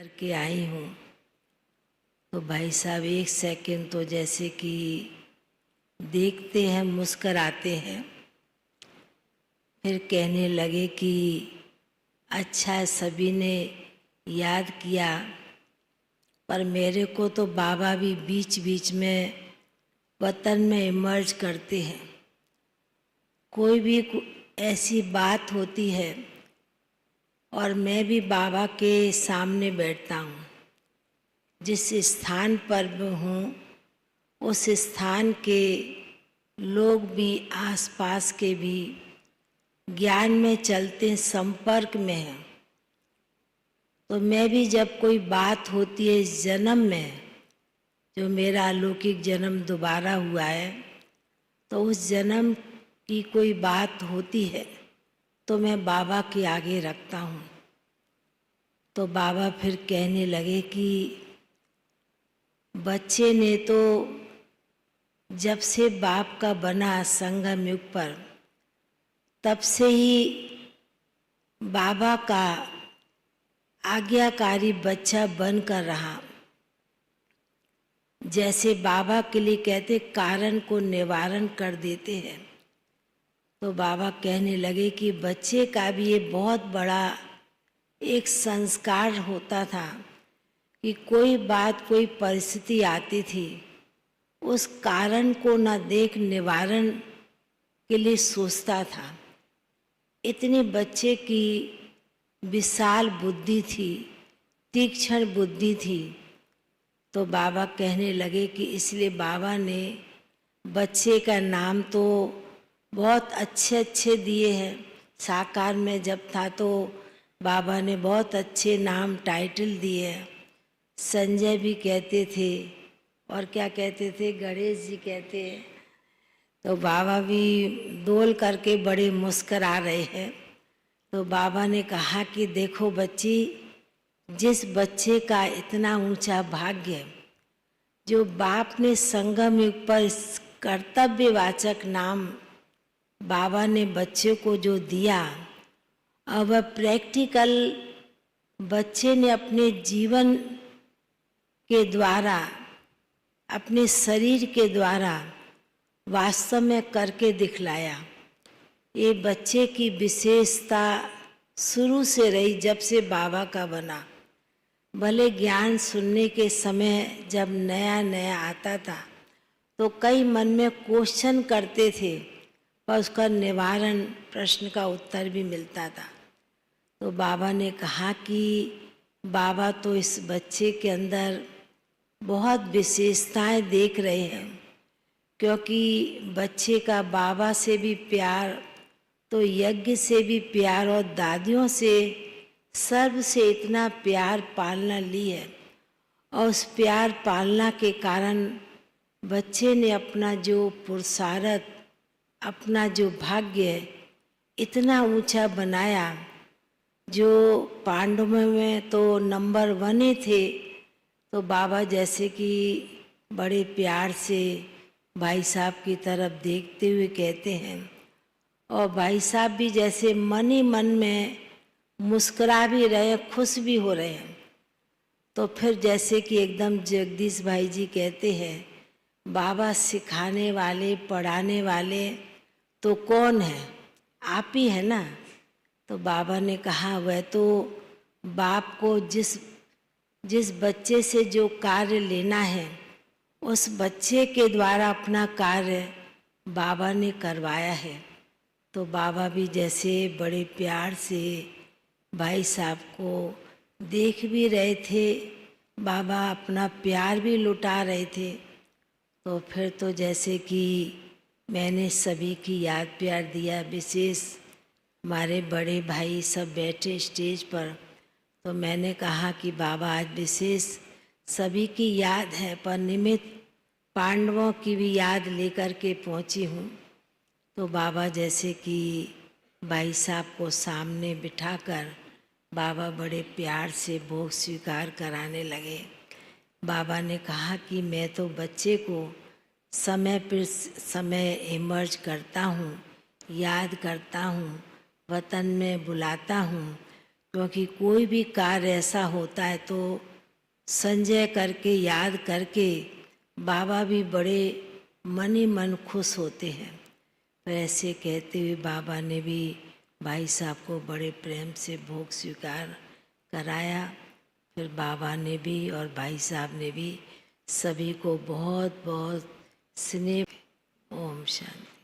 करके आई हूँ। तो भाई साहब एक सेकंड तो जैसे कि देखते हैं, मुस्कराते हैं, फिर कहने लगे कि अच्छा है सभी ने याद किया, पर मेरे को तो बाबा भी बीच बीच में वतन में इमर्ज करते हैं। कोई भी ऐसी बात होती है और मैं भी बाबा के सामने बैठता हूँ। जिस स्थान पर हूँ उस स्थान के लोग भी, आसपास के भी ज्ञान में चलते, संपर्क में हैं। तो मैं भी जब कोई बात होती है इस जन्म में, जो मेरा अलौकिक जन्म दोबारा हुआ है, तो उस जन्म की कोई बात होती है तो मैं बाबा के आगे रखता हूँ। तो बाबा फिर कहने लगे कि बच्चे ने तो जब से बाप का बना संगम युग पर, तब से ही बाबा का आज्ञाकारी बच्चा बनकर रहा। जैसे बाबा के लिए कहते कारण को निवारण कर देते हैं, तो बाबा कहने लगे कि बच्चे का भी ये बहुत बड़ा एक संस्कार होता था कि कोई बात, कोई परिस्थिति आती थी, उस कारण को न देख निवारण के लिए सोचता था। इतने बच्चे की विशाल बुद्धि थी, तीक्ष्ण बुद्धि थी। तो बाबा कहने लगे कि इसलिए बाबा ने बच्चे का नाम तो बहुत अच्छे अच्छे दिए हैं। साकार में जब था तो बाबा ने बहुत अच्छे नाम, टाइटल दिए हैं। संजय भी कहते थे, और क्या कहते थे, गणेश जी कहते हैं। तो बाबा भी डोल करके बड़े मुस्करा रहे हैं। तो बाबा ने कहा कि देखो बच्ची, जिस बच्चे का इतना ऊंचा भाग्य, जो बाप ने संगम युग पर कर्तव्यवाचक नाम बाबा ने बच्चे को जो दिया, अब प्रैक्टिकल बच्चे ने अपने जीवन के द्वारा, अपने शरीर के द्वारा वास्तव में करके दिखलाया। ये बच्चे की विशेषता शुरू से रही, जब से बाबा का बना। भले ज्ञान सुनने के समय जब नया नया आता था तो कई मन में क्वेश्चन करते थे, पर उसका निवारण, प्रश्न का उत्तर भी मिलता था। तो बाबा ने कहा कि बाबा तो इस बच्चे के अंदर बहुत विशेषताएं देख रहे हैं, क्योंकि बच्चे का बाबा से भी प्यार, तो यज्ञ से भी प्यार, और दादियों से, सर्व से इतना प्यार पालना ली है। और उस प्यार पालना के कारण बच्चे ने अपना जो पुरुषार्थ, अपना जो भाग्य इतना ऊंचा बनाया। जो पांडवों में तो नंबर 1 ही थे, तो बाबा जैसे कि बड़े प्यार से भाई साहब की तरफ देखते हुए कहते हैं, और भाई साहब भी जैसे मन ही मन में मुस्कुरा भी रहे, खुश भी हो रहे हैं। तो फिर जैसे कि एकदम जगदीश भाई जी कहते हैं, बाबा सिखाने वाले, पढ़ाने वाले तो कौन है, आप ही है ना। तो बाबा ने कहा वह तो बाप को जिस बच्चे से जो कार्य लेना है, उस बच्चे के द्वारा अपना कार्य बाबा ने करवाया है। तो बाबा भी जैसे बड़े प्यार से भाई साहब को देख भी रहे थे, बाबा अपना प्यार भी लुटा रहे थे। तो फिर तो जैसे कि मैंने सभी की याद प्यार दिया, विशेष हमारे बड़े भाई सब बैठे स्टेज पर, तो मैंने कहा कि बाबा आज विशेष सभी की याद है, पर निमित्त पांडवों की भी याद लेकर के पहुंची हूँ। तो बाबा जैसे कि भाई साहब को सामने बिठाकर बाबा बड़े प्यार से भोग स्वीकार कराने लगे। बाबा ने कहा कि मैं तो बच्चे को समय पर समय इमर्ज करता हूँ, याद करता हूँ, वतन में बुलाता हूँ, क्योंकि कोई भी कार्य ऐसा होता है तो संजय करके याद करके बाबा भी बड़े मन ही मन खुश होते हैं। तो ऐसे कहते हुए बाबा ने भी भाई साहब को बड़े प्रेम से भोग स्वीकार कराया। फिर बाबा ने भी और भाई साहब ने भी सभी को बहुत बहुत स्नेह। ओम शांति।